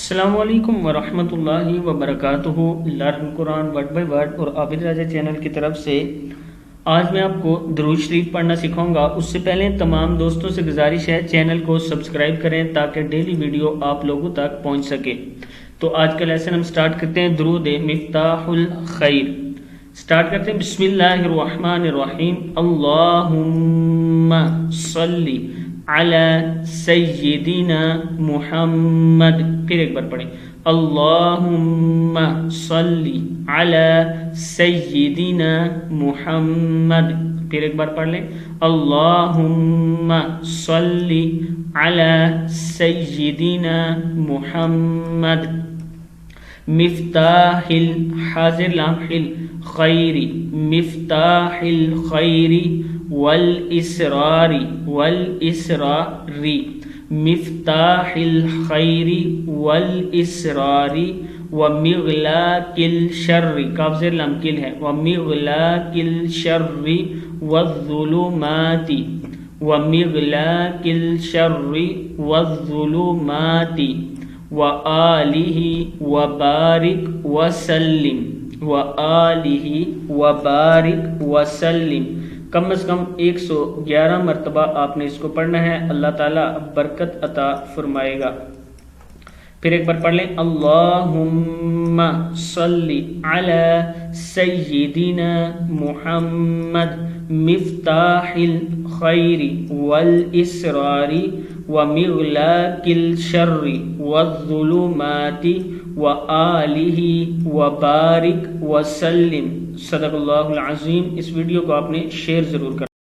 السلام علیکم ورحمۃ اللہ وبرکاتہ۔ Learn Quran word by word اور عابد راجہ چینل کی طرف سے آج میں آپ کو درود شریف پڑھنا سکھاؤں گا۔ اس سے پہلے تمام دوستوں سے گزارش ہے چینل کو سبسکرائب کریں تاکہ ڈیلی ویڈیو آپ لوگوں تک پہنچ سکے۔ تو آج کا لیسن ہم سٹارٹ کرتے ہیں درود مفتاح الخیر۔ سٹارٹ کرتے ہیں بسم اللہ الرحمن الرحیم۔ اللہم صلی علی سیدنا محمد۔ پھر ایک بار پڑھیں، اللہم صلی علی سیدنا محمد۔ پھر ایک بار پڑھ لیں، اللہم صلی علی سیدنا محمد۔ مفتاح حاضر لام الخیر، مفتاح الخیر والاسرار والاسرار، مفتاح الخیر والاسرار ومغلاق الشر، کاف زیر لام کل ہے، ومغلاق الشر والظلمات، ومغلاق الشر والظلمات وآلہ وبارک وسلم، وآلہ وبارک وسلم۔ کم از کم 111 مرتبہ آپ نے اس کو پڑھنا ہے، اللہ تعالیٰ برکت عطا فرمائے گا۔ پھر ایک بار پڑھ لیں، اللہم صلی علی سیدنا محمد مفتاح الخیر والاسرار ومغلاق الشر والظلمات وآلہ وبارک وسلم۔ صدق اللہ العظیم۔ اس ویڈیو کو آپ نے شیئر ضرور کریں۔